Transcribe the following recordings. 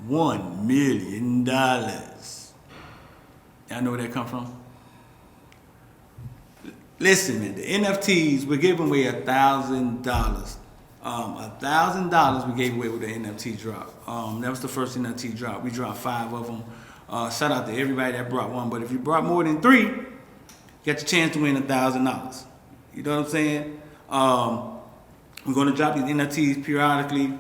$1 million. Y'all know where that come from? Listen, man, the NFTs, we're giving away $1,000. $1,000 we gave away with the NFT drop. That was the first NFT drop. We dropped 5 of them. Shout out to everybody that brought one. But if you brought more than 3, you got the chance to win $1,000. You know what I'm saying? We're going to drop these NFTs periodically,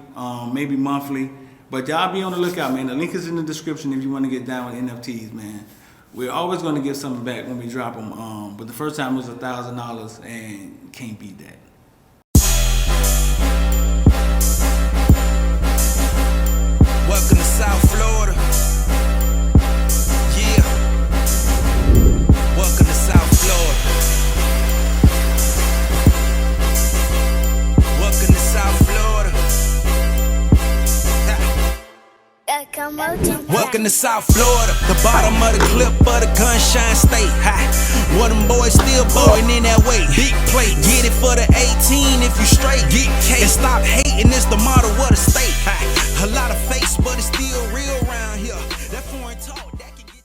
maybe monthly. But y'all be on the lookout, man. The link is in the description if you want to get down with NFTs, man. We're always going to give something back when we drop them. But the first time was $1,000 and can't beat that. Welcome to South Florida. Yeah. Welcome to South Florida. Welcome to South Florida. Welcome to South Florida, the bottom of the clip of the Gunshine State. What them boys still blowing in that way. Big plate, get it for the 18 if you straight. Get cake and stop hating, it's the motto of the state. A lot of face, but it's still real around here. That foreign talk that can get.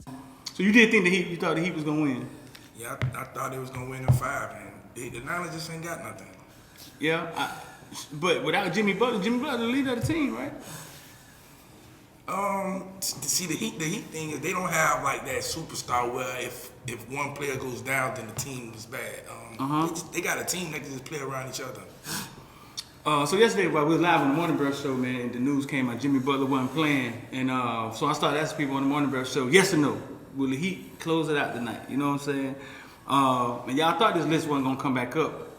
So you did think you thought the Heat was gonna win? Yeah, I thought they was gonna win in 5, and the Niners just ain't got nothing. Yeah, but without Jimmy Butler the leader of the team, right? See, the Heat thing is they don't have like that superstar where if one player goes down, then the team is bad. They got a team that can just play around each other. So yesterday, while we were live on the Morning Breath Show, man, the news came out Jimmy Butler wasn't playing, and so I started asking people on the Morning Breath Show, yes or no, will the Heat close it out tonight? You know what I'm saying? And y'all thought this list wasn't gonna come back up.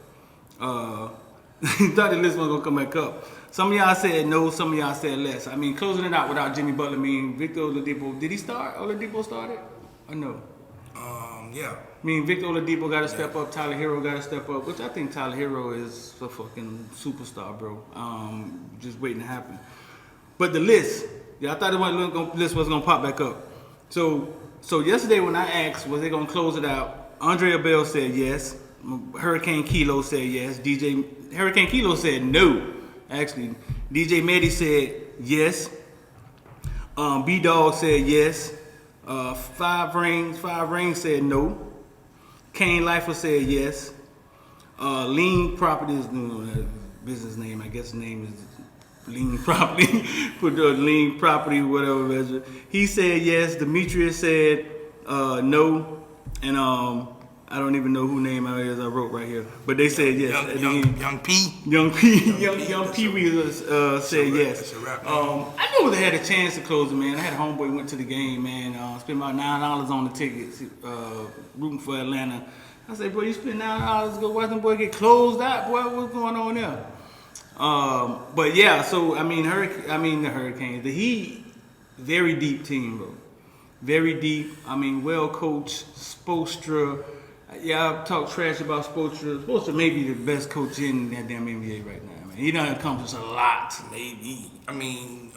Some of y'all said no, some of y'all said less. I mean, closing it out without Jimmy Butler mean Victor Oladipo. Did he start? Oladipo started? Or no? Yeah. I mean, Victor Oladipo got to step up. Tyler Hero got to step up, which I think Tyler Hero is a fucking superstar, bro. Just waiting to happen. But the list, I thought the list was gonna pop back up. So yesterday when I asked, was they gonna close it out? Andrea Bell said yes. Hurricane Kilo said yes. Hurricane Kilo said no. Actually, DJ Medi said yes. B-Dog said yes. Five Rings said no. Kane Lifer said yes. Lean Properties, business name, I guess the name is Lean Property. Put the Lean Property, whatever measure. He said yes. Demetrius said no. And I don't even know who name I wrote right here, but they said yes. Young P. Young P. We said yes. I knew they had a chance to close it, man. I had a homeboy went to the game, man. Spent about $9 on the tickets, rooting for Atlanta. I said, bro, you spent $9 to go watch them boy get closed out, boy. What's going on there? But yeah, so I mean, the Hurricanes, the Heat, very deep team, bro. Very deep. I mean, well coached. Spoelstra. Yeah, I talk trash about Spoelstra. Spoelstra may be the best coach in that damn NBA right now, man. He done accomplished a lot. Maybe. I mean,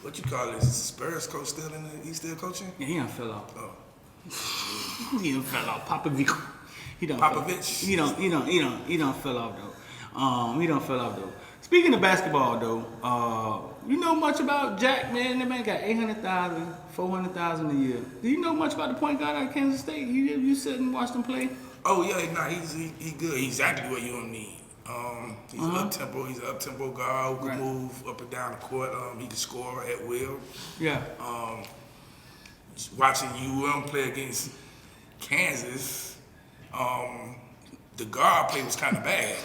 what you call this? Is the Spurs coach still in the? He still coaching? Yeah, he done fell off. Oh. He done fell off. Popovich. He done Popovich. He done fell off though. He done fell off though. Speaking of basketball though, you know much about Jack, man? That man got $800,000, $400,000 a year. Do you know much about the point guard out of Kansas State? You sit and watch them play? Oh yeah, nah, he's good. He's exactly what you don't need. He's an up-tempo guard who can move up and down the court. He can score at will. Yeah. Watching UM play against Kansas, the guard play was kind of bad.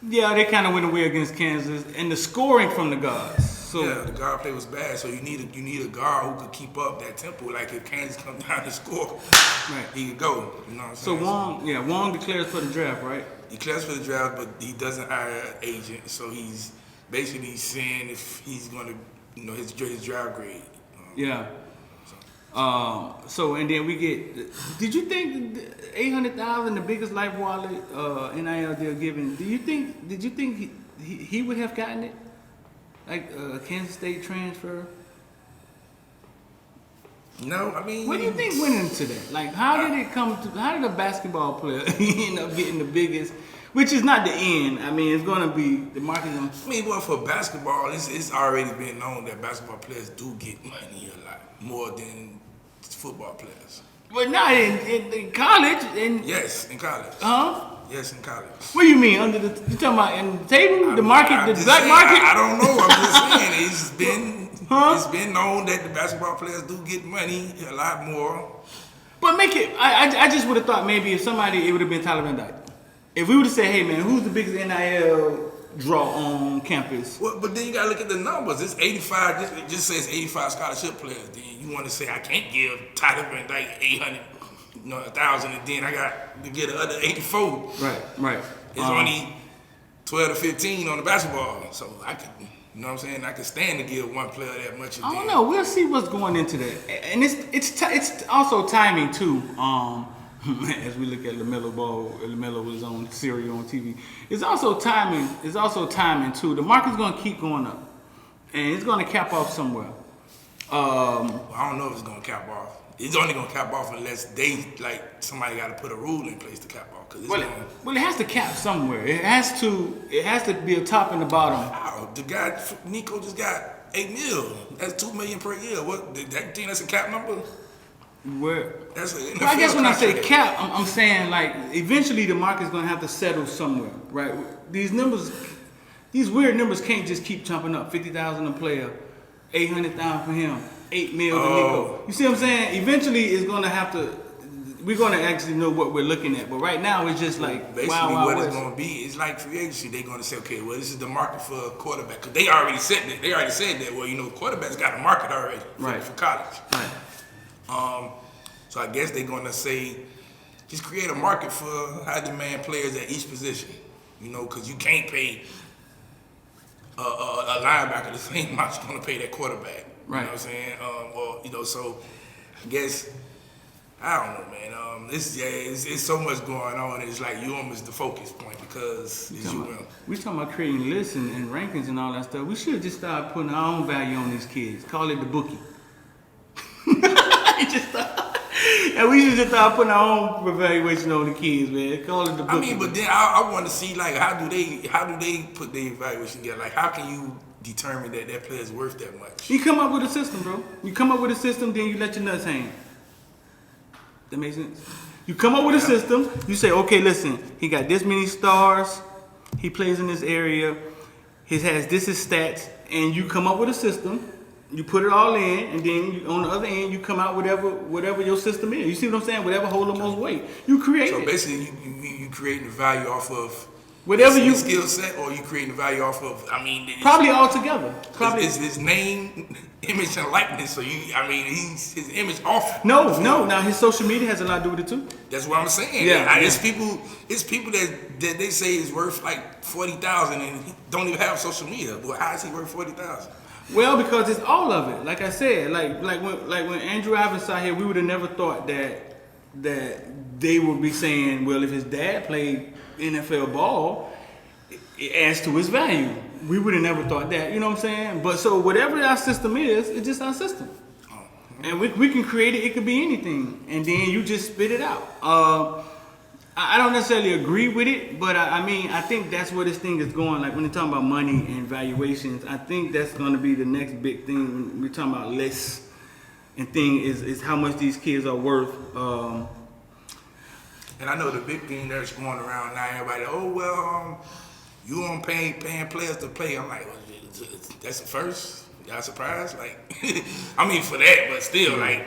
Yeah, they kind of went away against Kansas, and the scoring from the guards. So yeah, the guard play was bad. So you need a guard who could keep up that tempo. Like if Kansas come down to score, right, he could go. You know what I'm saying? So Wong declares for the draft, right? He declares for the draft, but he doesn't hire an agent. So he's basically saying if he's going to, his draft grade. Yeah. So and then we get. Did you think $800,000, the biggest life wallet NIL they're giving? Did you think he would have gotten it, like a Kansas State transfer? No, I mean. What do you think went into that? Like, how did it come to? How did a basketball player end up getting the biggest? which is not the end. I mean, it's gonna be the market. I mean, but for basketball, it's already been known that basketball players do get money a lot more than football players. But not in college. Yes, in college. Yes, in college. What do you mean under the? You talking about in the table, the market, the black market? I don't know. I'm just saying it's been known that the basketball players do get money a lot more. But make it. I just would have thought maybe if somebody, it would have been Tyler Van Dyke. If we would have said, hey man, who's the biggest NIL draw on campus? Well, but then you gotta look at the numbers. It's 85. It just says 85 scholarship players. Then you want to say I can't give Tyler Van Dyke 800, 1,000, and then I got to get the other 84. Right. It's only 12 to 15 on the basketball, so I could, you know what I'm saying? I could stand to give one player that much. I don't know. We'll see what's going into that, and it's also timing too. As we look at LaMelo Ball, LaMelo was on Serial on TV. It's also timing. It's also timing too. The market's going to keep going up, and it's going to cap off somewhere. I don't know if it's going to cap off. It's only going to cap off unless somebody got to put a rule in place to cap off. Well, it has to cap somewhere. It has to be a top and a bottom. Wow, the guy Nico just got $8 million. That's $2 million per year. What? That think that's a cap number? That's an NFL I guess when contract. I say cap, I'm saying like eventually the market's gonna have to settle somewhere, right? These weird numbers can't just keep jumping up. 50,000 a player, 800,000 for him, 8 million to Nico. You see what I'm saying? Eventually it's gonna have to. We're gonna actually know what we're looking at, but right now it's just like basically what it's gonna be. It's like free agency. They're gonna say, okay, well, this is the market for a quarterback, because they already said that. They already said that. Well, quarterbacks got a market already for college. Right. So I guess they're gonna say, just create a market for high demand players at each position. Because you can't pay a linebacker the same amount you're gonna pay that quarterback. Right. You know what I'm saying? So I guess. I don't know, man. It's so much going on. It's like you almost the focus point because we talking about creating lists and rankings and all that stuff. We should just start putting our own value on these kids. Call it the bookie. And we should just start putting our own evaluation on the kids, man. Call it the bookie. I mean, but then I want to see like how do they put their evaluation together? Like how can you determine that player is worth that much? You come up with a system, bro. You come up with a system, then you let your nuts hang. That makes sense. You come up with a system. You say, okay, listen, he got this many stars. He plays in this area. He has this as stats, and you come up with a system. You put it all in, and then on the other end, you come out whatever your system is. You see what I'm saying? Whatever hold the most weight, you create. So it. basically, you creating the value off of whatever his you skill set, or you creating the value off of. Probably all together. Probably is his name, image, and likeness. So he's his image off. No. Now his social media has a lot to do with it too. That's what I'm saying. Yeah. It's people that they say is worth like 40,000 and he don't even have social media. Well, how is he worth 40,000? Well, because it's all of it. Like I said, like when Andrew Evans sat here, we would have never thought that they would be saying, well, if his dad played NFL ball, it adds to his value. We would have never thought that. You know what I'm saying? But so whatever our system is, it's just our system. And we can create it. It could be anything. And then you just spit it out. I don't necessarily agree with it, but I think that's where this thing is going. Like when you're talking about money and valuations, I think that's going to be the next big thing when we're talking about lists and thing is how much these kids are worth. And I know the big thing that's going around now, everybody, you on paying players to play. I'm like, well, that's a first? Y'all surprised? Like, I mean for that, but still, like,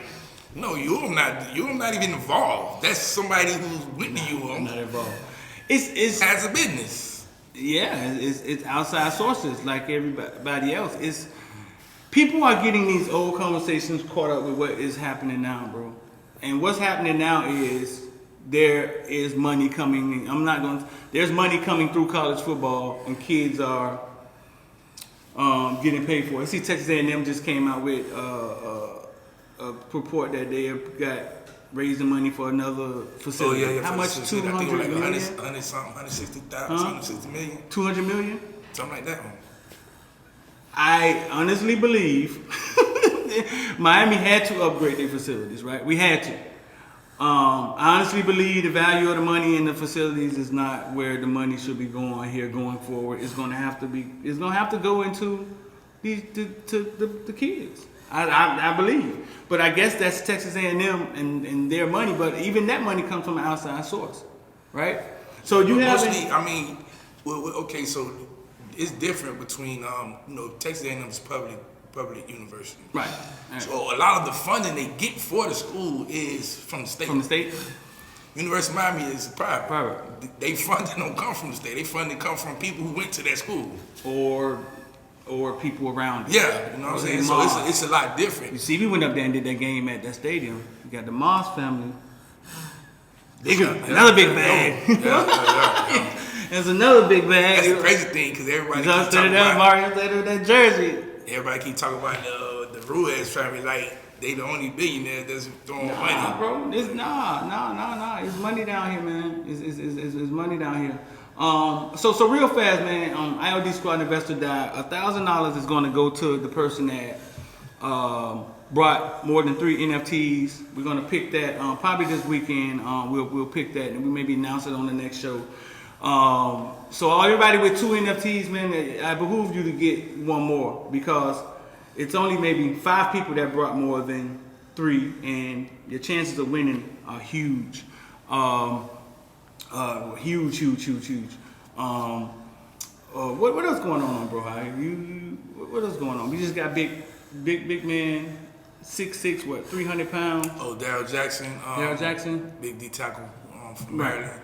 no, you're not even involved. That's somebody who's with you. I'm not involved. It's as a business. Yeah, it's outside sources like everybody else. It's people are getting these old conversations caught up with what is happening now, bro. And what's happening now is there is money coming. There's money coming through college football, and kids are getting paid for it. I see Texas A&M just came out with a report that they have got raising money for another facility. Oh, yeah. How much? 200 I think it was like million? 160 million. 200 million? Something like that. I honestly believe Miami had to upgrade their facilities, right? We had to. I honestly believe the value of the money in the facilities is not where the money should be going here going forward. It's going to have to go into the kids. I believe, but I guess that's Texas A&M and their money. But even that money comes from an outside source, right? So you have. I mean, okay, so it's different between Texas A&M is public university, right? So a lot of the funding they get for the school is from the state. From the state. University of Miami is private. They funding don't come from the state. They funding come from people who went to that school or people around it. Yeah, you know what I'm saying? So it's a lot different. You see, we went up there and did that game at that stadium. You got the Moss family. Another big bag. Yeah. There's another big bag. That's the crazy thing, because everybody keep Just talking about Mario Slater with that jersey. Everybody keep talking about the Ruiz family like they the only billionaire that's throwing money. Bro, it's nah. It's money down here, man. It's money down here. So real fast, man. IOD Squad investor died. $1,000 is going to go to the person that brought more than 3 NFTs. We're going to pick that probably this weekend. We'll pick that and we maybe announce it on the next show. So everybody with 2 NFTs, man, I behoove you to get one more because it's only maybe 5 people that brought more than 3, and your chances of winning are huge. Huge. What else going on, bro? What else going on? We just got big man, 6'6", 300 pounds. Oh, Daryl Jackson. Daryl Jackson. Big D tackle from Maryland.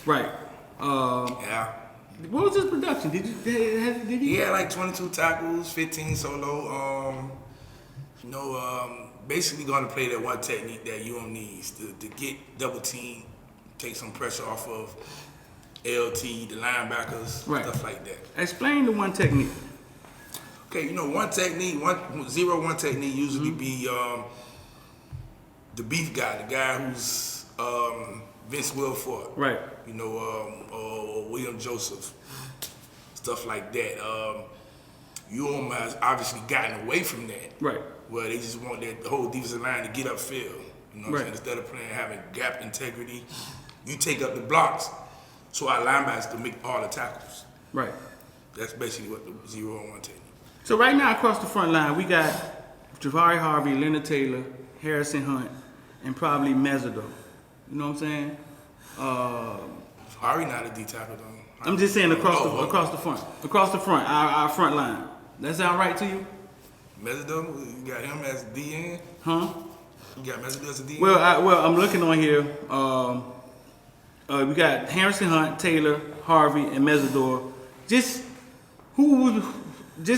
Right. Yeah. What was his production? Did he? He had like 22 tackles, 15 solo. Basically going to play that one technique that UM needs to get double team, take some pressure off of LT, the linebackers, right. Stuff like that. Explain the one technique. Okay, one technique, 0-1 technique usually be the beef guy, the guy who's Vince Wilfork, right? Or William Joseph, stuff like that. Has obviously gotten away from that, right? Where they just want the whole defensive line to get upfield. You know what I'm saying? Instead of having gap integrity, you take up the blocks, so our linebackers can make all the tackles. Right. That's basically what the 0-1 technique. So right now across the front line, we got Jahari Harvey, Leonard Taylor, Harrison Hunt, and probably Mesidor. You know what I'm saying? Harvey not a D tackle though. I'm just saying across the front, our front line. That sound right to you? Mesidor, you got him as DN? Huh? You got Mesidor as a DN? Well, I'm looking on here. We got Harrison Hunt, Taylor, Harvey, and Mesidor. Just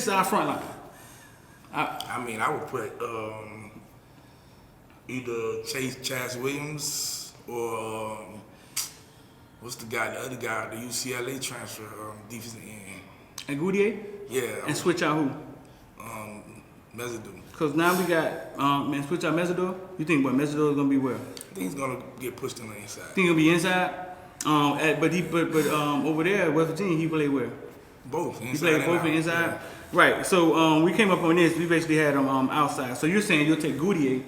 our front line. I would put either Chaz Williams or what's the other guy, the UCLA transfer, defensive end. And Goudier? Yeah. And switch out who? Mesidor. Because now we got, switch out Mesidor? You think Mesidor is going to be where? I think he's going to get pushed on the inside. Think he'll be inside? But over there at West Virginia, he played where? Both. He played both inside? Yeah. Right. So we came up on this. We basically had him outside. So you're saying you'll take Goudier,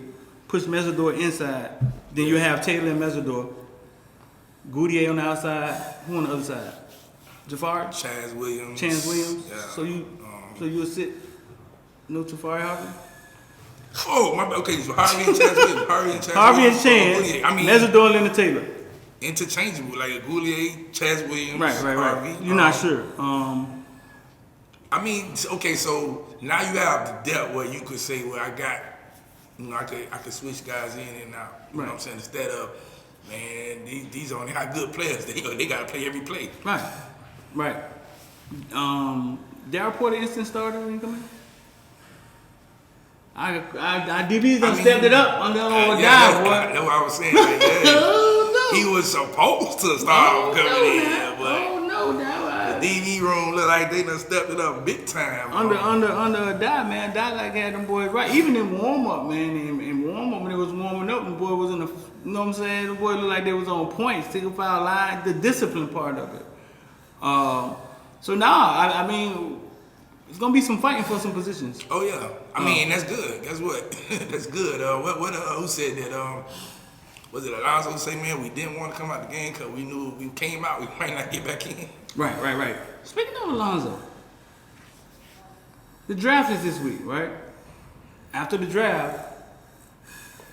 push Mesidor inside, then you have Taylor and Mesidor, Goudier on the outside. Who on the other side? Jafari? Chaz Williams. Yeah. So you'll sit no Jafari Harvey? Oh, my bad. Okay, so Harvey and Chaz Williams. Harvey and Chaz. Mesidor and Leonard Taylor. Interchangeable, like Goudier, Chaz Williams, right. Harvey. You're not sure. Okay, so now you have the depth where you could say, well, I could switch guys in and out. You know what I'm saying? Instead of, man, these only are good players. They got to play every play. Right. Darryl Porter instant starter when he come in? I DB's done stepped it up on the old guy, boy. That's what I was saying. Like, yeah. He was supposed to start coming in, but the DB room look like they done stepped it up big time. Under a die, man. Die like had them boys right. Even in warm up, man. In warm up when it was warming up, the boy was in the. You know what I'm saying? The boy looked like they was on point, single file line, the discipline part of it. I mean, it's gonna be some fighting for some positions. Oh yeah, I mean that's good. Guess what? That's good. Who said that? Was it Alonzo say, man, we didn't want to come out the game because we knew if we came out, we might not get back in? Right. Speaking of Alonzo, the draft is this week, right? After the draft,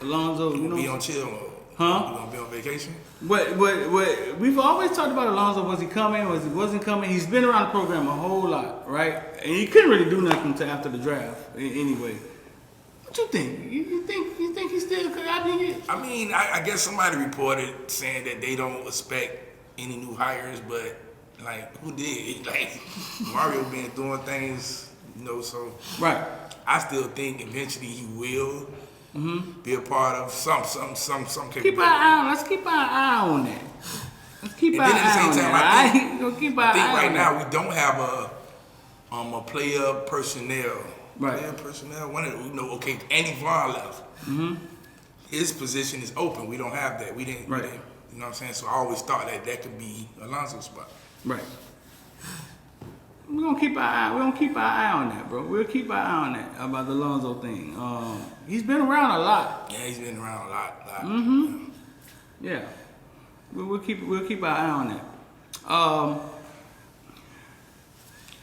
Alonzo, You gonna be on chill mode? Huh? You gonna be on vacation? What we've always talked about Alonzo, was he coming, was he wasn't coming? He's been around the program a whole lot, right? And he couldn't really do nothing until after the draft anyway. What you think? You think he still could have been here? I mean, I guess somebody reported saying that they don't expect any new hires, but like, who did? Like, Mario been doing things, so. Right. I still think eventually he will be a part of some capability. Keep our eye on. Let's keep our eye on that. Let's keep our eye on that. I think right now we don't have a player personnel. Right. Player personnel. Okay, Andy Vaughn left. His position is open. We don't have that. We didn't. You know what I'm saying? So I always thought that could be Alonzo's spot. Right. We're gonna keep our eye on that, bro. We'll keep our eye on that about the Alonzo thing. He's been around a lot. Yeah, he's been around a lot. Yeah. We'll keep our eye on that.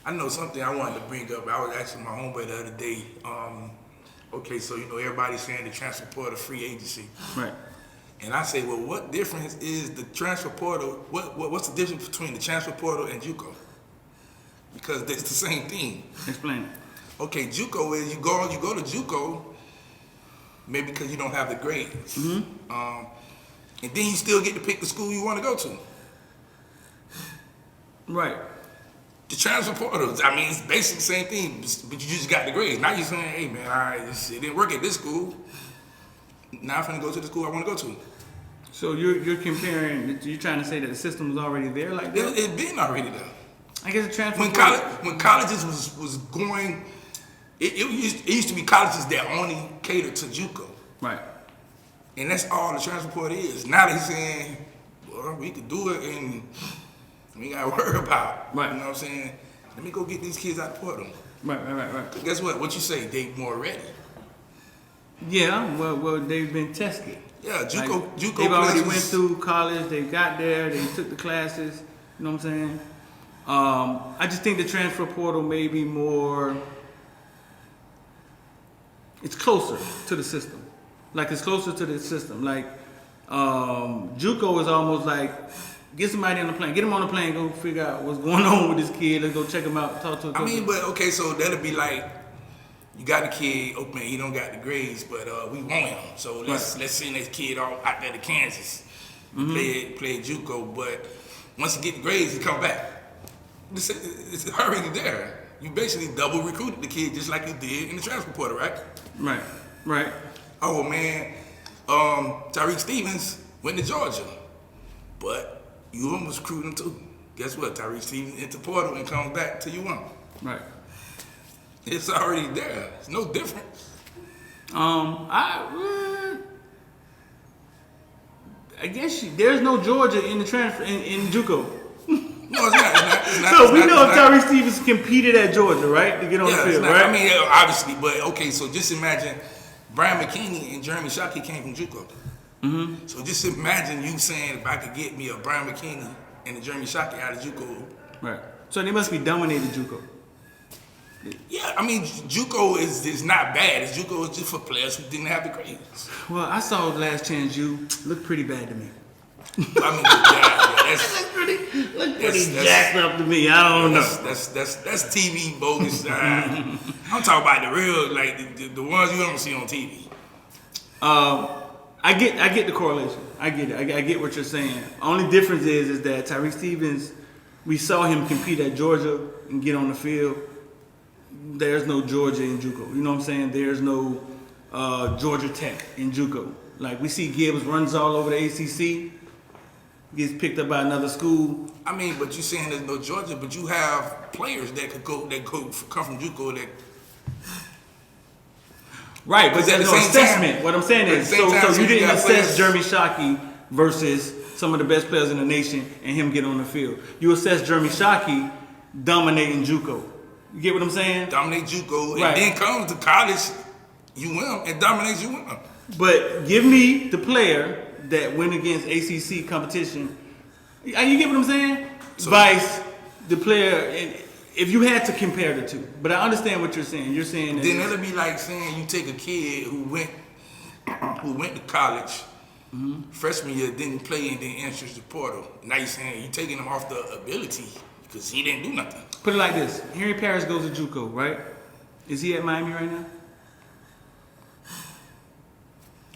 I know something I wanted to bring up. I was asking my homeboy the other day. Okay, so everybody's saying the transfer portal free agency. Right. And I say, well, what difference is the transfer portal? What's the difference between the transfer portal and JUCO? Because it's the same thing. Explain it. Okay, JUCO is you go to JUCO, maybe because you don't have the grades, and then you still get to pick the school you want to go to. Right. The transfer portal, I mean, it's basically the same thing, but you just got the grades. Now you're saying, hey man, all right, it didn't work at this school. Now I'm finna go to the school I want to go to. So you're comparing. You're trying to say that the system was already there, like that? It been already there. I guess the transfer when colleges was going, it used to be colleges that only cater to JUCO. Right. And that's all the transfer portal is. Now they're saying, well, we could do it and we ain't got to worry about it. Right. You know what I'm saying? Let me go get these kids out the portal. Right. Guess what? What you say? They more ready. Yeah, well, they've been tested. Yeah, JUCO they've already went through college. They got there. They took the classes. You know what I'm saying? I just think the transfer portal may be more. It's closer to the system. Like it's closer to the system. Like JUCO is almost like get somebody on the plane, get him on the plane, go figure out what's going on with this kid. Let's go check him out, talk to him. I mean, but okay, so that'll be like. You got the kid, oh man, he don't got the grades, but we want him. So let's send this kid out there to Kansas, play JUCO. But once he get the grades, he come back. It's already there. You basically double recruited the kid just like you did in the transfer portal, right? Right. Oh man, Tyreek Stevens went to Georgia, but UM was recruiting too. Guess what? Tyreek Stevens into portal and comes back to UM. Right. It's already there. It's no different. I guess there's no Georgia in the transfer in JUCO. No, it's not. So we know Tyree Stevens competed at Georgia, right, to get on the field, right? I mean, obviously, but okay. So just imagine Brian McKinney and Jeremy Shockey came from JUCO. So just imagine you saying if I could get me a Brian McKinney and a Jeremy Shockey out of JUCO. Right. So they must be dominated JUCO. Yeah, I mean, JUCO is not bad. JUCO is just for players who didn't have the grades. Well, I saw Last Chance U look pretty bad to me. I mean, look pretty jacked up to me. I don't know. That's TV bogus. I'm talking about the real, like the ones you don't see on TV. I get the correlation. I get it. I get what you're saying. Only difference is that Tyreek Stevens, we saw him compete at Georgia and get on the field. There's no Georgia in JUCO. You know what I'm saying? There's no Georgia Tech in JUCO. Like we see Gibbs runs all over the ACC, gets picked up by another school. I mean, but you're saying there's no Georgia, but you have players that come from JUCO that. Right, but there's no assessment. What I'm saying is, so you didn't assess Jeremy Shockey versus some of the best players in the nation and him get on the field. You assess Jeremy Shockey dominating JUCO. You get what I'm saying? Dominate JUCO, and then comes to college, UM, and dominates UM. But give me the player that went against ACC competition. You get what I'm saying? So, Vice, the player, and if you had to compare the two. But I understand what you're saying. You're saying that then that'll be like saying you take a kid who went to college, freshman year, didn't play, and then enters the portal. Now you're saying you're taking him off the ability because he didn't do nothing. Put it like this: Henry Parrish goes to JUCO, right? Is he at Miami right now?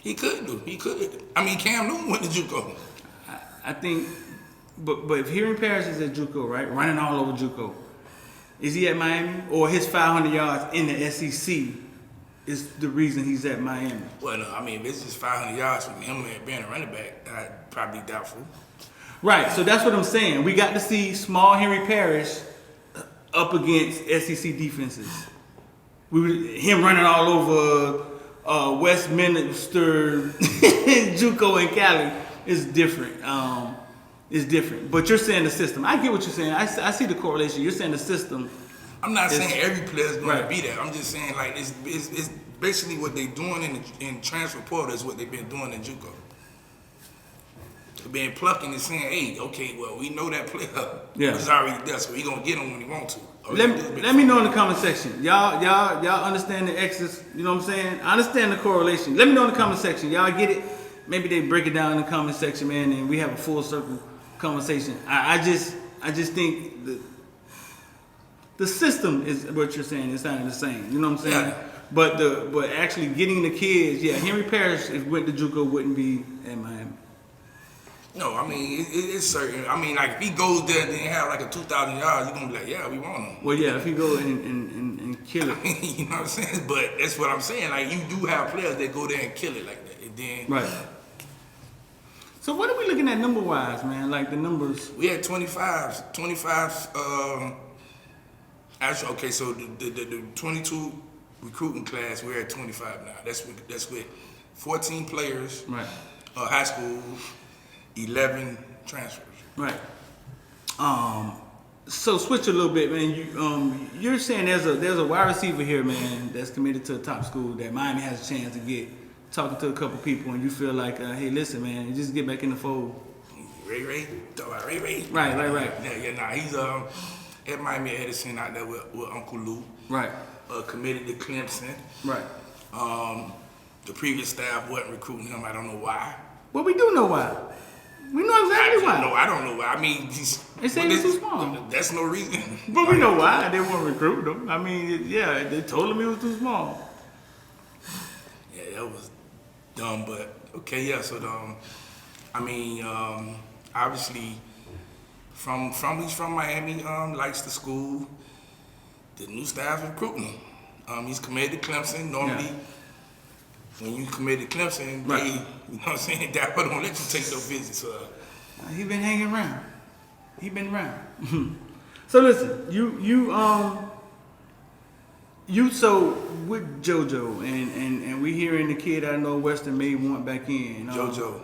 He could do. He could. I mean, Cam Newton went to JUCO. I think, but if Henry Parrish is at JUCO, right, running all over JUCO, is he at Miami, or his 500 yards in the SEC is the reason he's at Miami? Well, no, I mean, if it's just 500 yards from him being a running back, I'd probably be doubtful. Right. So that's what I'm saying. We got to see small Henry Parrish up against SEC defenses. Him running all over Westminster, JUCO, and Cali is different. It's different. But you're saying the system. I get what you're saying. I see the correlation. You're saying the system. I'm not saying every player's going right. to be there. I'm just saying like it's basically what they're doing in transfer portal is what they've been doing in JUCO. They've been plucking and saying, hey, okay, well, we know that player is already there, so we're going to get him when he wants to. Let me know in the comment section. Y'all understand the X's, you know what I'm saying? I understand the correlation. Let me know in the comment section. Y'all get it? Maybe they break it down in the comment section, man, and we have a full circle conversation. I just think the system is what you're saying. It's not the same. You know what I'm saying? Yeah. But actually getting the kids, Henry Parrish, if went to JUCO, wouldn't be at Miami. No, I mean, it's certain. I mean, like, if he goes there and have like a 2,000 yards, you're going to be like, yeah, we want him. Well, yeah, if he go and kill it. You know what I'm saying? But that's what I'm saying. Like, you do have players that go there and kill it like that. And then, right. So what are we looking at number-wise, man? Like the numbers? We had 25. Actually, okay, so the 22 recruiting class, we're at 25 now. That's with 14 players, right? High school, 11 transfers. Right. So switch a little bit, man. You're saying there's a wide receiver here, man, that's committed to a top school that Miami has a chance to get. Talking to a couple people, and you feel like, hey, listen, man, just get back in the fold. Ray? Talk about Ray? Right. Yeah, he's at Miami Edison out there with Uncle Lou. Right. Committed to Clemson. Right. The previous staff wasn't recruiting him. I don't know why. Well, we do know why. We know exactly why. No, I don't know why. I mean, they say he's too small. That's no reason. But we know why they won't recruit him. I mean, they told him he was too small. Yeah, that was dumb, but okay, yeah. So obviously, he's from Miami. Likes the school. The new staff recruiting him. He's committed to Clemson. Normally, when you committed to Clemson, right. You know what I'm saying? That don't let you take no visits. He been hanging around. He been around. So listen, you so with JoJo and we hearing the kid out of Northwestern may want back in. JoJo.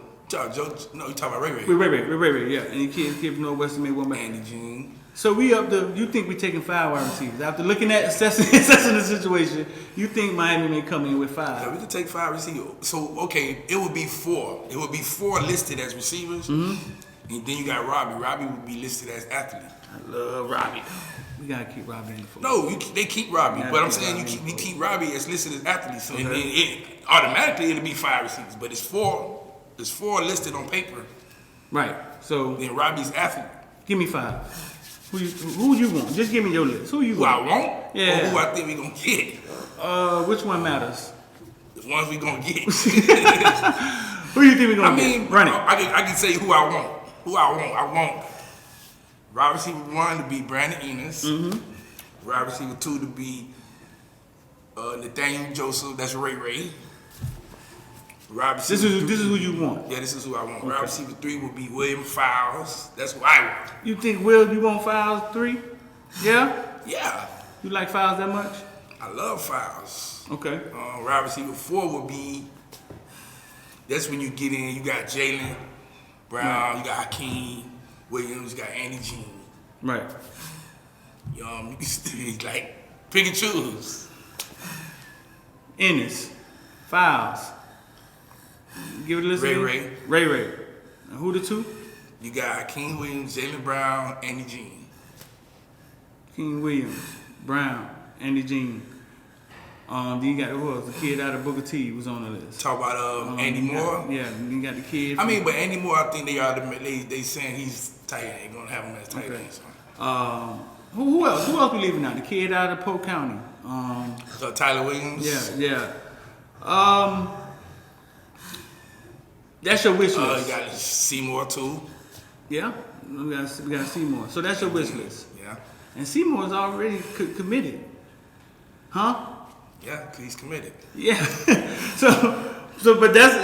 No, you talking about Ray? Ray, yeah. And the kid from Northwestern may want back. Andy Jean. So you think we taking 5 wide receivers after looking at assessing the situation? You think Miami may come in with 5? Yeah, we could take 5 receivers. So okay, it would be 4. It would be 4 listed as receivers, and then you got Robbie. Robbie would be listed as athlete. I love Robbie. We gotta keep Robbie in the fold. No, they keep Robbie, but I'm saying you keep Robbie as listed as athlete, so and then automatically it'll be 5 receivers, but it's 4 listed on paper. Right. So then Robbie's athlete. Give me 5. Who you want? Just give me your list. Who you want? Who I want? Yeah. Or who I think we gonna get? Which one matters? The ones we gonna get. Who you think we gonna get? Run it. I can say who I want. I want wide receiver 1 to be Brandon Enos. Wide receiver 2 to be Nathaniel Joseph. That's Ray. This is who you want. Yeah, this is who I want. Okay. Wide receiver 3 will be William Fowles. That's who I want. You think you want Fowles 3? Yeah? Yeah. You like Fowles that much? I love Fowles. Okay. Wide receiver 4 will be, that's when you get in, you got Jalen Brown, you got Hakeem Williams, you got Andy Jean. Right. You can like pick and choose. Ennis, Fowles. Give it a listen. Ray. And who the two? You got Hakeem Williams, Jaylen Brown, Andy Jean. King Williams, Brown, Andy Jean. Then you got who else? The kid out of Booker T was on the list. Talk about Andy Moore. You got the kid. I mean, but Andy Moore, I think they saying he's tight end. Ain't gonna have him as tight end. So. Who else? Who else we leaving out? The kid out of Polk County. So Tyler Williams. Yeah. That's your wish list. You got Seymour too. Yeah, we got Seymour. So that's your wish list. Yeah. And Seymour's already committed, huh? Yeah, 'cause he's committed. Yeah. But that's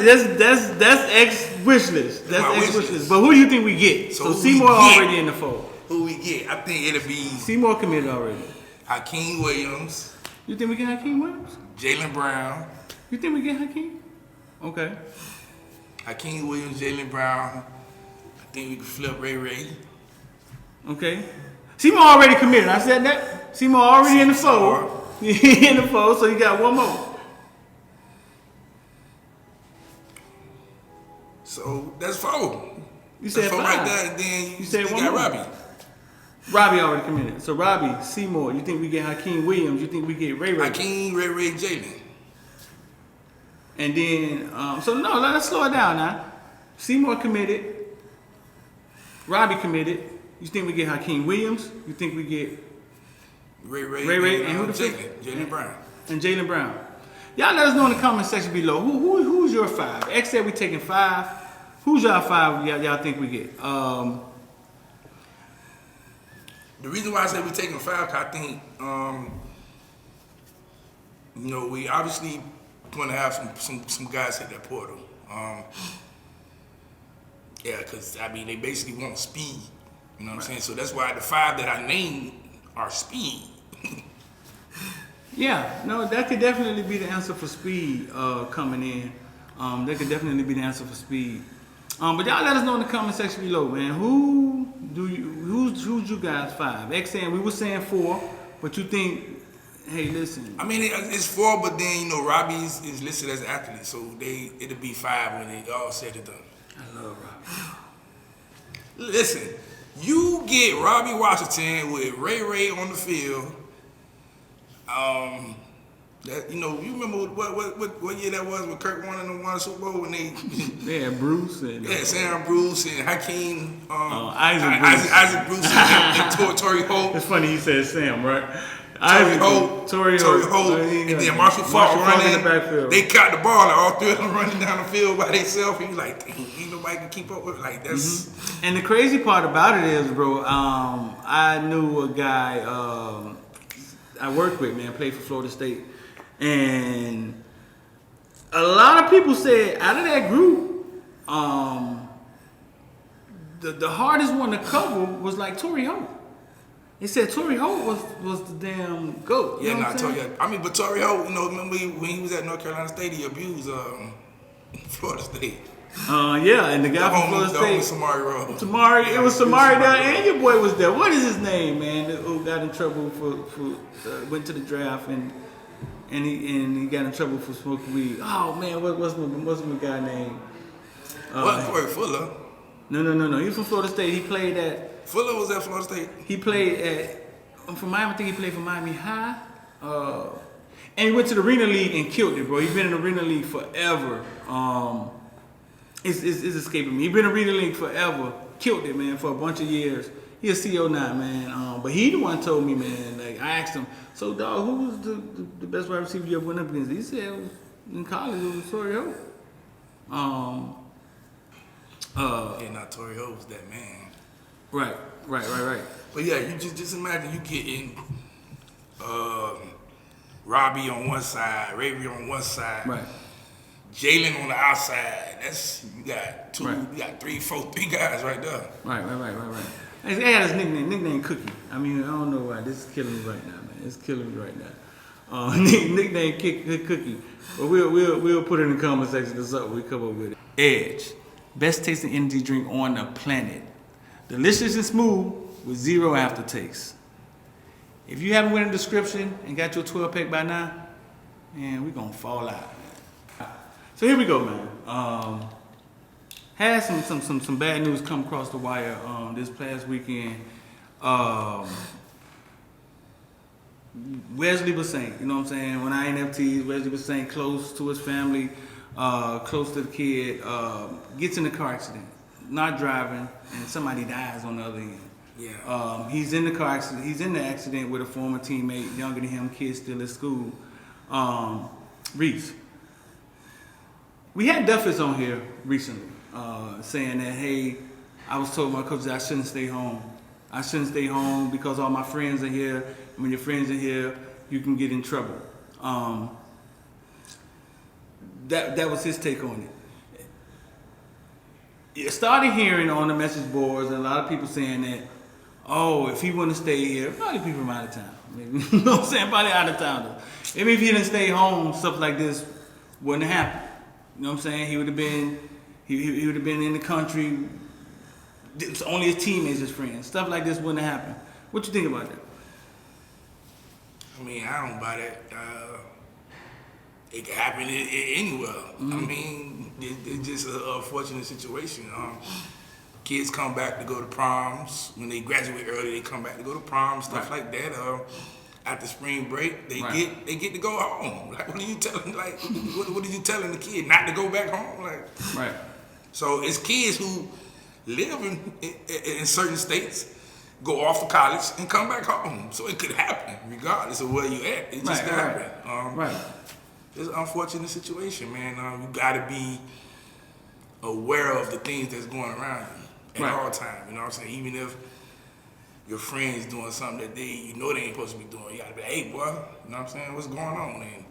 ex wish list. That's ex wish list. But who do you think we get? So Seymour already in the fold. Who we get? I think it'll be Seymour committed already. Hakeem Williams. You think we get Hakeem Williams? Jaylen Brown. You think we get Hakeem? Okay. Hakeem Williams, Jaylen Brown. I think we can flip Ray. Okay. Seymour already committed. I said that. Seymour already in the fold. In the fold, so you got one more. So that's four. You said four five. Right there, and then you said you one got more. Robbie. Robbie already committed. So Robbie, Seymour, you think we get Hakeem Williams? You think we get Ray? Hakeem, Ray, Jaylen. And then, so no, let's slow it down now. Seymour committed. Robbie committed. You think we get Hakeem Williams? You think we get Ray, and who the Jaylen Brown. And Jaylen Brown. Y'all let us know in the comment section below. Who's your five? X said we taking 5. Who's y'all 5 y'all think we get? The reason why I say we taking 5, 'cause I think, we obviously want to have some guys hit that portal. Because they basically want speed. You know what I'm saying? So that's why the 5 that I named are speed. Yeah, no, that could definitely be the answer for speed coming in. That could definitely be the answer for speed. But y'all let us know in the comment section below, man. Who's you guys 5? X saying we were saying 4, but you think, hey, listen. I mean, it's 4, but then Robbie is listed as an athlete, so it'll be 5 when they all said it done. I love Robbie. Listen, you get Robbie Washington with Ray on the field. You remember what year that was when Kurt won the Super Bowl when they had Bruce and Sam Bruce and Hakeem Isaac Bruce and Torrey Holt. It's funny you said Sam, right? Torrey Holt, and then Marshall Falk running in the backfield. They caught the ball, and all 3 of them running down the field by themselves. And you like, dang, ain't nobody can keep up with it. Like that's. Mm-hmm. And the crazy part about it is, bro, I knew a guy I worked with, man, played for Florida State, and a lot of people said out of that group, the hardest one to cover was like Torrey Holt. They said Torrey Holt was the damn GOAT. You know what I'm saying? But Torrey Holt, remember when he was at North Carolina State, he abused Florida State. And the guy from Florida State, Samari, it was Samari there, and your boy was there. What is his name, man? Who got in trouble for went to the draft and he got in trouble for smoking weed. Oh man, what's my guy name? Corey Fuller. No. He was from Florida State. He played at. Fuller was at Florida State. He played at. From Miami, I think he played for Miami High. And he went to the Arena League and killed it, bro. He's been in the Arena League forever. It's escaping me. He's been in the Arena League forever. Killed it, man, for a bunch of years. He a CO now, man. But he the one told me, man. Like I asked him, so dog, who was the best wide receiver you ever went up against? He said it was, in college it was Torrey Holt. Not Torrey Holt was that man. Right. But yeah, you just imagine you getting Robbie on one side, Ray on one side, right. Jaylen on the outside. You got 2, right. You got 3 guys right there. Right. He had his nickname Cookie. I mean, I don't know why. This is killing me right now, man. It's killing me right now. Nickname Cookie. But we'll put it in the comment section. That's up. We come up with it. Edge, best tasting energy drink on the planet. Delicious and smooth with 0 aftertaste. If you haven't went in the description and got your 12-pack by now, man, we're gonna fall out. So here we go, man. Had some bad news come across the wire this past weekend. Wesley was saying, you know what I'm saying? When I NFTs, Wesley was saying close to his family, close to the kid, gets in a car accident, not driving, and somebody dies on the other end. Yeah. He's in the car accident. He's in the accident with a former teammate, younger than him, kid still at school. Reese. We had Duffus on here recently, saying that, hey, I was told by my coach that I shouldn't stay home. I shouldn't stay home because all my friends are here. When your friends are here, you can get in trouble. That was his take on it. You started hearing on the message boards and a lot of people saying that, oh, if he wouldn't stay here, probably people from out of town. Maybe, you know what I'm saying? Probably out of town. Maybe if he didn't stay home, stuff like this wouldn't have happened. You know what I'm saying? He would have been, he would have been in the country. It's only his teammates, his friends. Stuff like this wouldn't have happened. What you think about that? I mean, I don't buy that. It can happen anywhere. Mm-hmm. I mean, it's just an unfortunate situation. Kids come back to go to proms. When they graduate early, they come back to go to proms, stuff like that. After spring break, they get to go home. Like, what are you telling? Like, what are you telling the kid not to go back home? Like, right. So it's kids who live in certain states, go off to college and come back home. So it could happen regardless of where you at. It just could happen. It's an unfortunate situation, man. You got to be aware of the things that's going around you at all times. You know what I'm saying? Even if your friend's doing something that they ain't supposed to be doing, you got to be like, hey, boy, you know what I'm saying? What's going on? And,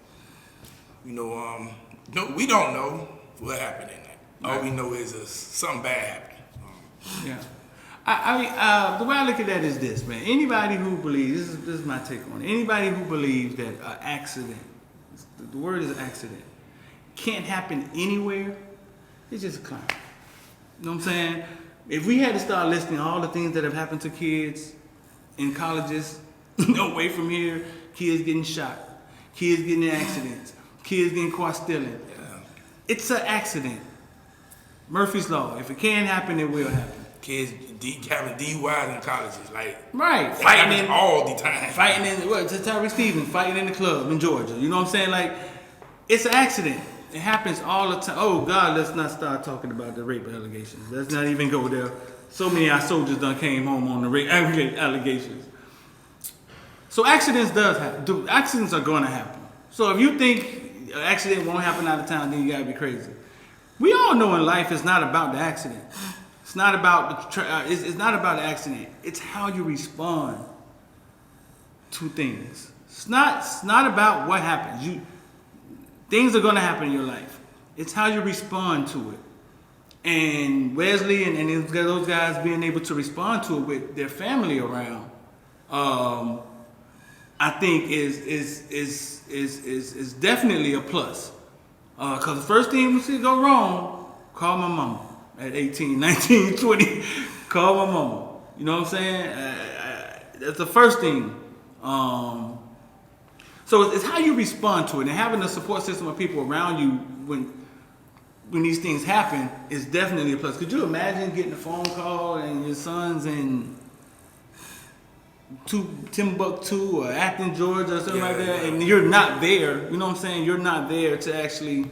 no, we don't know what happened in that. All we know is something bad happened. Yeah. I mean, the way I look at that is this, man. Anybody who believes, this is my take on it. Anybody who believes that an accident, the word is accident, can't happen anywhere, it's just a crime. You know what I'm saying? If we had to start listing all the things that have happened to kids in colleges, away from here, kids getting shot, kids getting in accidents, kids getting caught stealing. Yeah. It's an accident. Murphy's Law. If it can happen, it will happen. Kids having DUIs in colleges, like fighting in all the time. Fighting in Tyree Stevens, fighting in the club in Georgia. You know what I'm saying? Like, it's an accident. It happens all the time. Oh God, let's not start talking about the rape allegations. Let's not even go there. So many of our soldiers done came home on the rape allegations. So accidents does happen. Accidents are going to happen. So if you think an accident won't happen out of town, then you gotta be crazy. We all know in life it's not about the accident. It's not about it's not about the accident. It's how you respond to things. It's not about what happens. Things are gonna happen in your life. It's how you respond to it. And Wesley and those guys being able to respond to it with their family around, I think is definitely a plus. Cause the first thing we see go wrong, call my mama. At 18, 19, 20, call my mama. You know what I'm saying? That's the first thing. So it's how you respond to it, and having a support system of people around you when these things happen is definitely a plus. Could you imagine getting a phone call and your son's in Timbuktu or Acton, Georgia or something like that, and you're not there? You know what I'm saying? You're not there to actually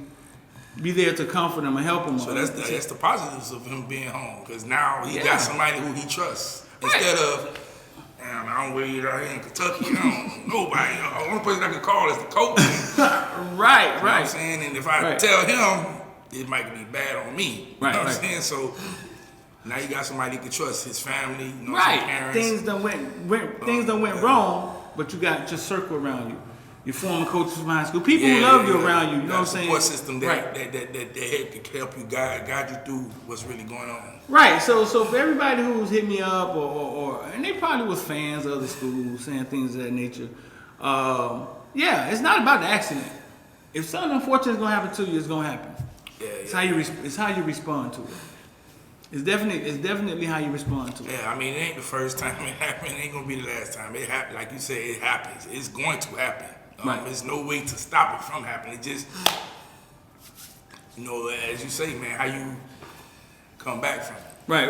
be there to comfort him and him. So that's the positives of him being home, because now he got somebody who he trusts instead of. Damn, I don't really out here in Kentucky. I don't nobody. The only person I can call is the coach. Right. You know what I'm saying? And if I tell him, it might be bad on me. You know what I'm saying? So now you got somebody you can trust, his family, you know, his parents. Things done went wrong, but you got your circle around you. Your former coaches from high school, people who love you around you. You know what I'm saying? Support system that help you guide you through what's really going on. Right. So for everybody who's hit me up or and they probably was fans of other schools saying things of that nature. It's not about the accident. If something unfortunate is gonna happen to you, it's gonna happen. It's how you respond to it. It's definitely how you respond to it. Yeah, I mean, it ain't the first time it happened. It ain't gonna be the last time. It happened, like you said, it happens. It's going to happen. There's no way to stop it from happening. It just, you know, as you say, man, how you come back from it. Right.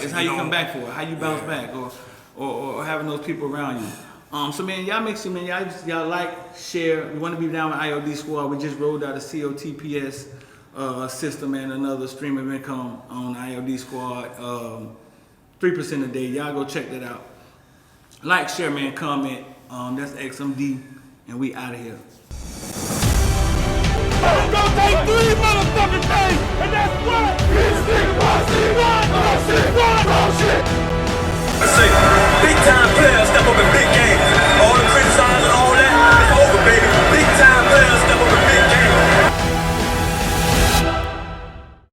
It's how you come back for it, how you bounce back, or having those people around you. So man, y'all make sure, man, y'all like, share. We want to be down with IOD Squad. We just rolled out a COTPS system and another stream of income on IOD Squad. 3% a day. Y'all go check that out. Like, share, man, comment. That's XMD, and we out of here. It's gonna take 3 motherfucking days, and that's what? One shit. I say, big time player.